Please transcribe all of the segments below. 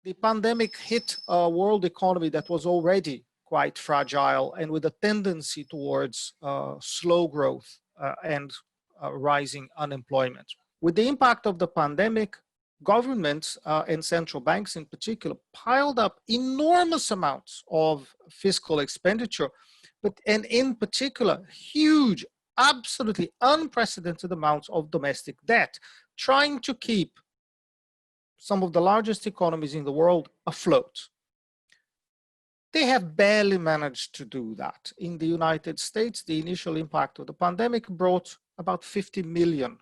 the pandemic hit a world economy that was already quite fragile and with a tendency towards slow growth and rising unemployment. With the impact of the pandemic, governments and central banks in particular piled up enormous amounts of fiscal expenditure, and in particular, huge, absolutely unprecedented amounts of domestic debt, trying to keep some of the largest economies in the world afloat. They have barely managed to do that. In the United States, the initial impact of the pandemic brought about 50 million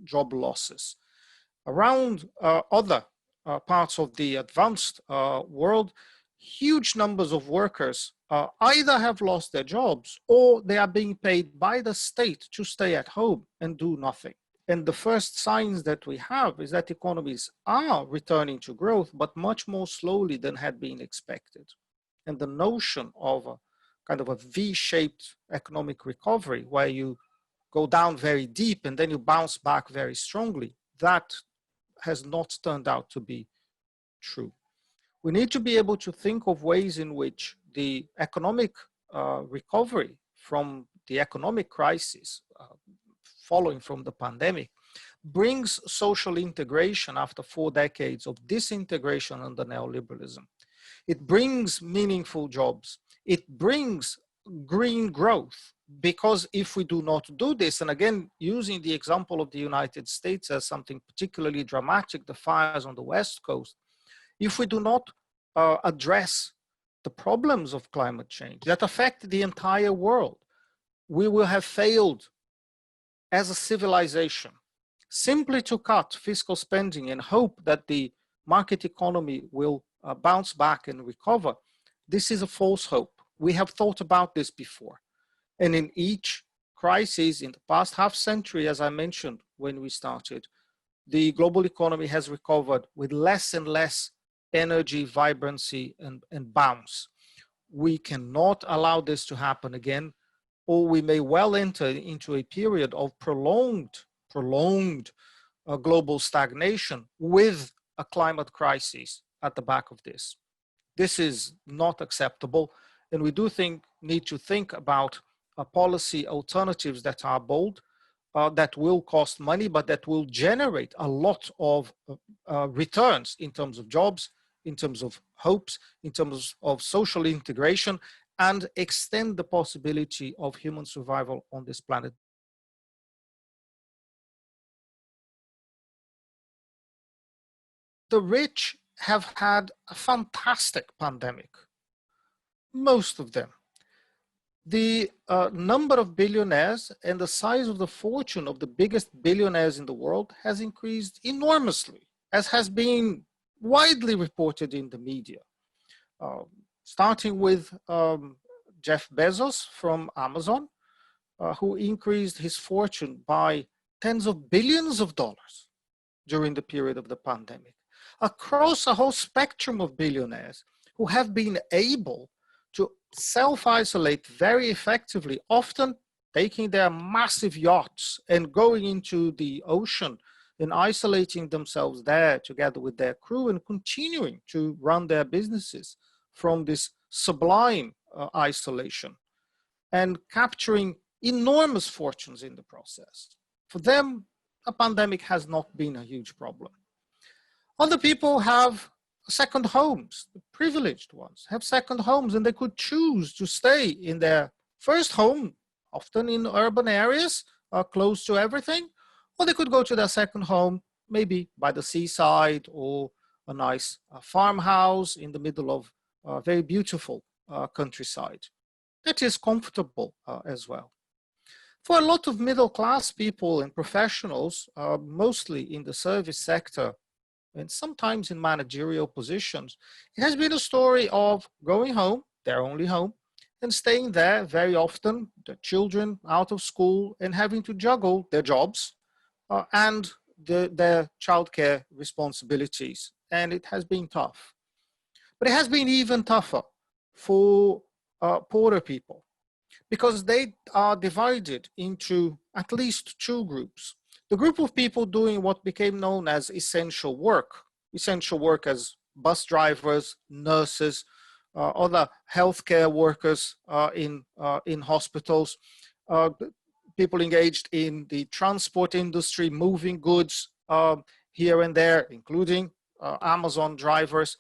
job losses. Around other parts of the advanced world, huge numbers of workers either have lost their jobs or they are being paid by the state to stay at home and do nothing. And the first signs that we have is that economies are returning to growth, but much more slowly than had been expected. And the notion of a kind of a V-shaped economic recovery where you go down very deep and then you bounce back very strongly, that has not turned out to be true. We need to be able to think of ways in which the economic recovery from the economic crisis following from the pandemic brings social integration after 4 decades of disintegration under neoliberalism. It brings meaningful jobs. It brings green growth, because if we do not do this, and again, using the example of the United States as something particularly dramatic, the fires on the West Coast, if we do not address the problems of climate change that affect the entire world, we will have failed as a civilization. Simply to cut fiscal spending and hope that the market economy will bounce back and recover, this is a false hope. We have thought about this before. And in each crisis in the past half century, as I mentioned when we started, the global economy has recovered with less and less energy, vibrancy, and bounce. We cannot allow this to happen again, or we may well enter into a period of prolonged global stagnation with a climate crisis at the back of this. This is not acceptable, and we do need to think about policy alternatives that are bold, that will cost money, but that will generate a lot of returns in terms of jobs, in terms of hopes, in terms of social integration, and extend the possibility of human survival on this planet. The rich have had a fantastic pandemic, most of them. The number of billionaires and the size of the fortune of the biggest billionaires in the world has increased enormously, as has been widely reported in the media. Starting with Jeff Bezos from Amazon, who increased his fortune by tens of billions of dollars during the period of the pandemic, across a whole spectrum of billionaires who have been able to self-isolate very effectively, often taking their massive yachts and going into the ocean and isolating themselves there together with their crew and continuing to run their businesses from this sublime isolation and capturing enormous fortunes in the process. For them, a pandemic has not been a huge problem. Other people have second homes. The privileged ones have second homes, and they could choose to stay in their first home, often in urban areas, close to everything, or they could go to their second home, maybe by the seaside or a nice farmhouse in the middle of a very beautiful countryside. That is comfortable as well. For a lot of middle-class people and professionals, mostly in the service sector, and sometimes in managerial positions, it has been a story of going home, their only home, and staying there very often, the children out of school, and having to juggle their jobs and their childcare responsibilities. And it has been tough. But it has been even tougher for poorer people, because they are divided into at least 2 groups. The group of people doing what became known as essential work as bus drivers, nurses, other healthcare workers in hospitals, people engaged in the transport industry, moving goods here and there, including Amazon drivers,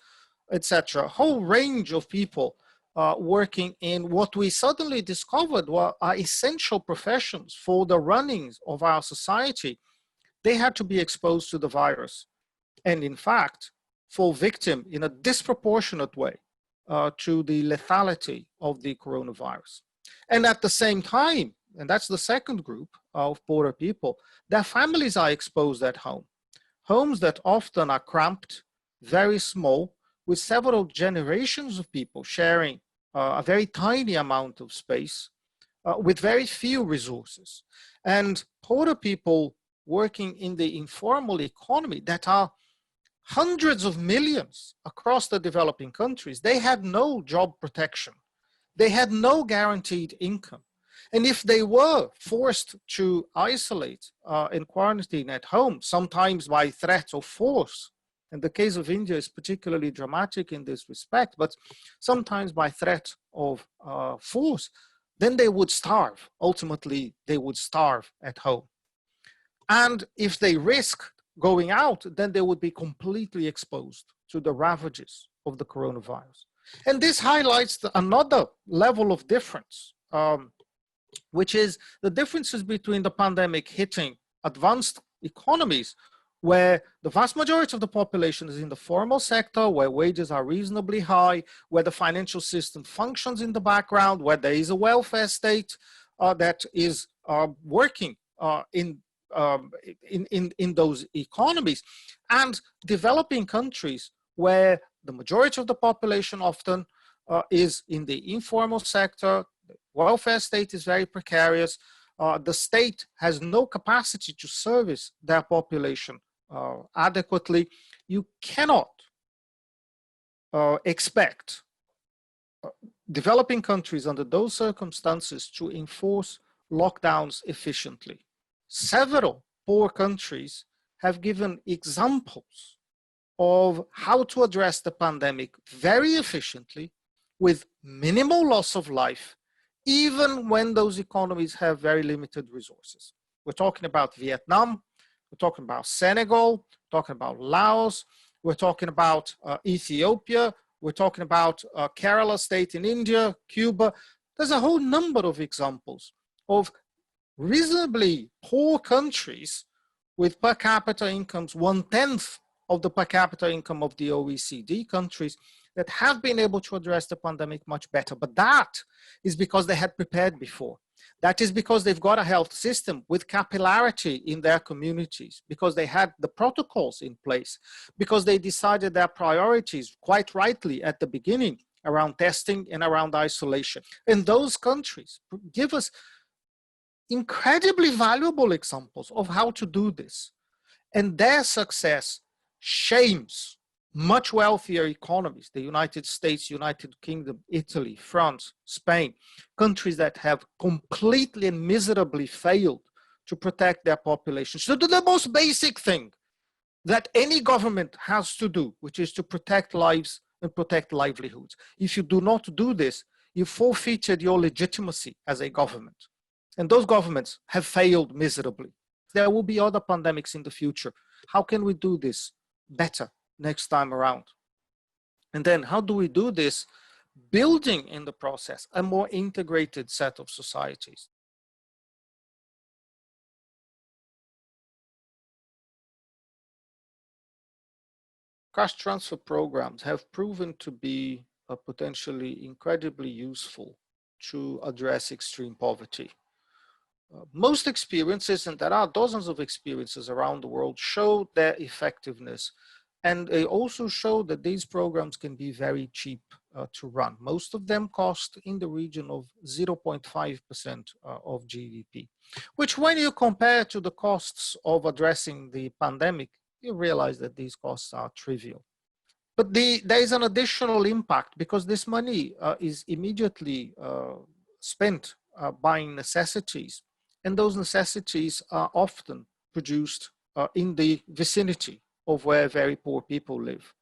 etc. A whole range of people working in what we suddenly discovered were essential professions for the runnings of our society. They had to be exposed to the virus, and in fact, fall victim in a disproportionate way to the lethality of the coronavirus. And at the same time, and that's the second group of poorer people, their families are exposed at home. Homes that often are cramped, very small, with several generations of people sharing a very tiny amount of space with very few resources. And poorer people working in the informal economy that are hundreds of millions across the developing countries, they had no job protection. They had no guaranteed income. And if they were forced to isolate and quarantine at home, sometimes by threat or force, and the case of India is particularly dramatic in this respect, but sometimes by threat of force, then they would starve. Ultimately, they would starve at home. And if they risk going out, then they would be completely exposed to the ravages of the coronavirus. And this highlights another level of difference, which is the differences between the pandemic hitting advanced economies, where the vast majority of the population is in the formal sector, where wages are reasonably high, where the financial system functions in the background, where there is a welfare state that is working in those economies, and developing countries where the majority of the population often is in the informal sector. The welfare state is very precarious. The state has no capacity to service their population adequately. You cannot expect developing countries under those circumstances to enforce lockdowns efficiently. Several poor countries have given examples of how to address the pandemic very efficiently with minimal loss of life, even when those economies have very limited resources. We're talking about Vietnam, we're talking about Senegal, we're talking about Laos, we're talking about Ethiopia, we're talking about Kerala state in India, Cuba. There's a whole number of examples of reasonably poor countries with per capita incomes 1/10 of the per capita income of the OECD countries that have been able to address the pandemic much better. But that is because they had prepared before. That is because they've got a health system with capillarity in their communities, because they had the protocols in place, because they decided their priorities quite rightly at the beginning around testing and around isolation. And those countries give us incredibly valuable examples of how to do this. And their success shames much wealthier economies, the United States, United Kingdom, Italy, France, Spain, countries that have completely and miserably failed to protect their populations. So do the most basic thing that any government has to do, which is to protect lives and protect livelihoods. If you do not do this, you forfeited your legitimacy as a government. And those governments have failed miserably. There will be other pandemics in the future. How can we do this better next time around? And then how do we do this? Building in the process a more integrated set of societies. Cash transfer programs have proven to be potentially incredibly useful to address extreme poverty. Most experiences, and there are dozens of experiences around the world, show their effectiveness. And they also show that these programs can be very cheap to run. Most of them cost in the region of 0.5% of GDP, which when you compare to the costs of addressing the pandemic, you realize that these costs are trivial. But there is an additional impact because this money is immediately spent buying necessities. And those necessities are often produced in the vicinity of where very poor people live.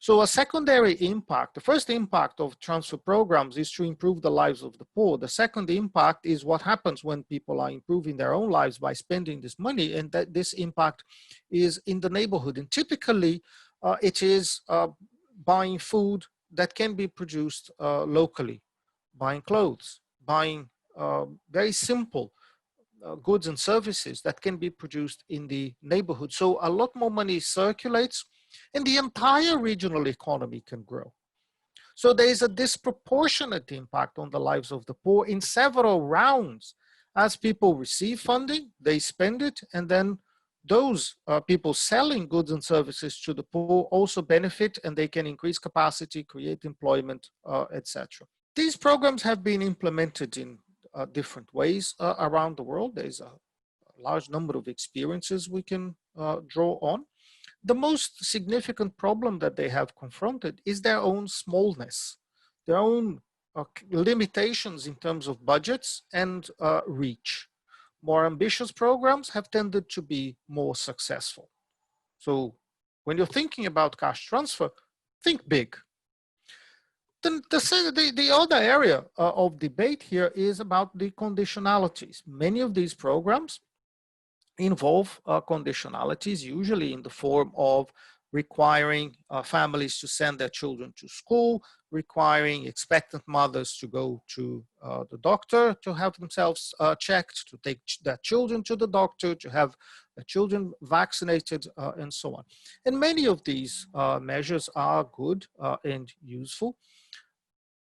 So a secondary impact, the first impact of transfer programs is to improve the lives of the poor. The second impact is what happens when people are improving their own lives by spending this money, and that this impact is in the neighborhood. And typically it is buying food that can be produced locally, buying clothes, buying very simple goods and services that can be produced in the neighborhood. So a lot more money circulates, and the entire regional economy can grow. So there is a disproportionate impact on the lives of the poor in several rounds. As people receive funding, they spend it, and then those people selling goods and services to the poor also benefit, and they can increase capacity, create employment, etc. These programs have been implemented in different ways around the world. There's a large number of experiences we can draw on. The most significant problem that they have confronted is their own smallness, their own limitations in terms of budgets and reach. More ambitious programs have tended to be more successful. So when you're thinking about cash transfer, think big. Then the other area of debate here is about the conditionalities. Many of these programs involve conditionalities, usually in the form of requiring families to send their children to school, requiring expectant mothers to go to the doctor to have themselves checked, to take their children to the doctor, to have their children vaccinated, and so on. And many of these measures are good and useful.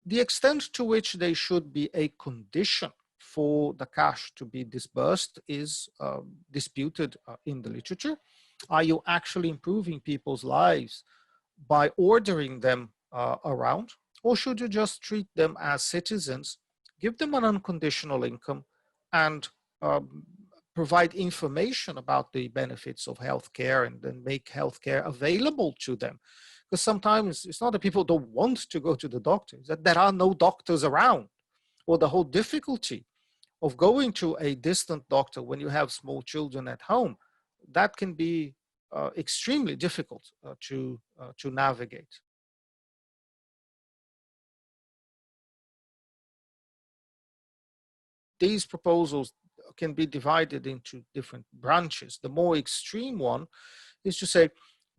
The extent to which they should be a condition for the cash to be disbursed is disputed in the literature. Are you actually improving people's lives by ordering them around, or should you just treat them as citizens, give them an unconditional income, and provide information about the benefits of healthcare, and then make healthcare available to them? Because sometimes it's not that people don't want to go to the doctor, it's that there are no doctors around, or the whole difficulty of going to a distant doctor when you have small children at home, that can be extremely difficult to navigate. These proposals can be divided into different branches. The more extreme one is to say,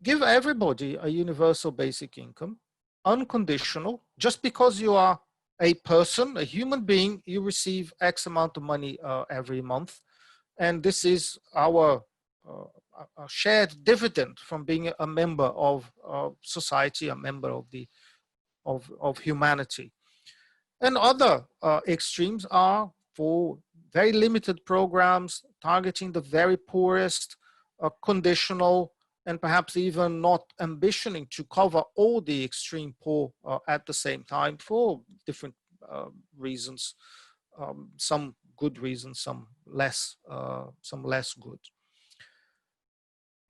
give everybody a universal basic income, unconditional, just because you are a person, a human being, you receive X amount of money every month. And this is our shared dividend from being a member of society, a member of humanity. And other extremes are for very limited programs targeting the very poorest, conditional, and perhaps even not ambitioning to cover all the extreme poor at the same time for different reasons, some good reasons, some less good.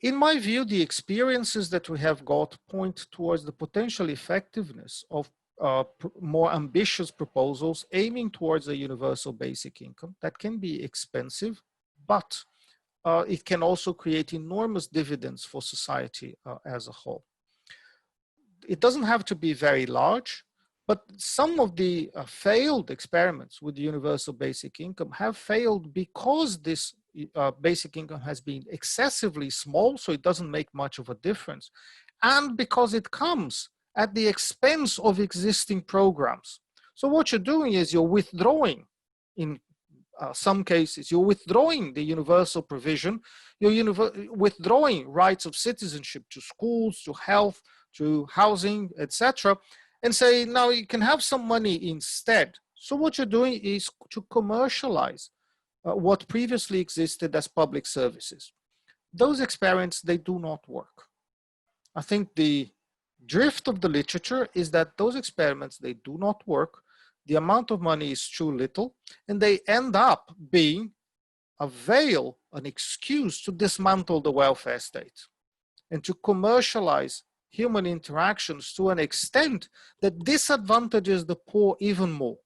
In my view, the experiences that we have got point towards the potential effectiveness of more ambitious proposals aiming towards a universal basic income that can be expensive, but it can also create enormous dividends for society as a whole. It doesn't have to be very large, but some of the failed experiments with the universal basic income have failed because this basic income has been excessively small, so it doesn't make much of a difference, and because it comes at the expense of existing programs. So what you're doing is you're withdrawing, in some cases, you're withdrawing the universal provision, you're withdrawing rights of citizenship to schools, to health, to housing, etc., and say, now you can have some money instead. So what you're doing is to commercialize what previously existed as public services. Those experiments, they do not work. I think the drift of the literature is that those experiments, they do not work. The amount of money is too little, and they end up being a veil, an excuse to dismantle the welfare state and to commercialize human interactions to an extent that disadvantages the poor even more.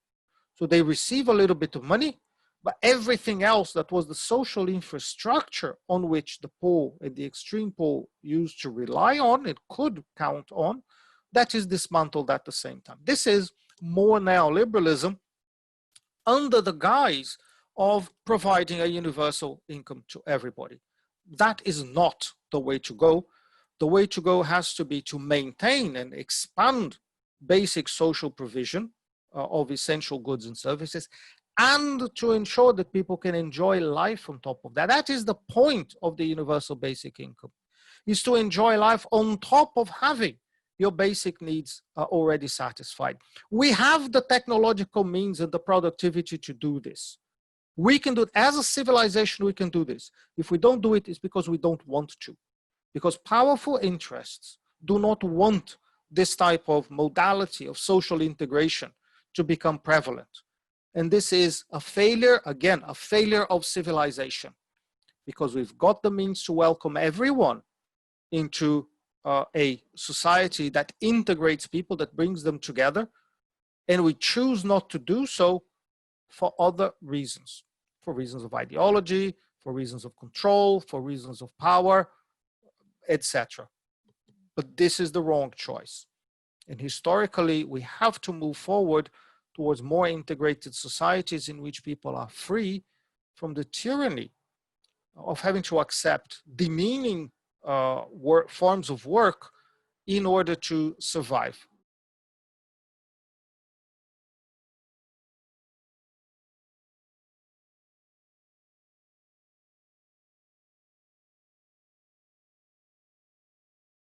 So they receive a little bit of money, but everything else that was the social infrastructure on which the poor and the extreme poor used to rely on, it could count on, that is dismantled at the same time. This is more neoliberalism under the guise of providing a universal income to everybody. That is not the way to go. The way to go has to be to maintain and expand basic social provision of essential goods and services, and to ensure that people can enjoy life on top of that. That is the point of the universal basic income, is to enjoy life on top of having your basic needs already satisfied. We have the technological means and the productivity to do this. We can do it as a civilization, we can do this. If we don't do it, it's because we don't want to. Because powerful interests do not want this type of modality of social integration to become prevalent. And this is a failure, again, a failure of civilization, because we've got the means to welcome everyone into a society that integrates people, that brings them together, and we choose not to do so for other reasons, for reasons of ideology, for reasons of control, for reasons of power, etc. But this is the wrong choice. And historically, we have to move forward towards more integrated societies in which people are free from the tyranny of having to accept demeaning forms of work in order to survive.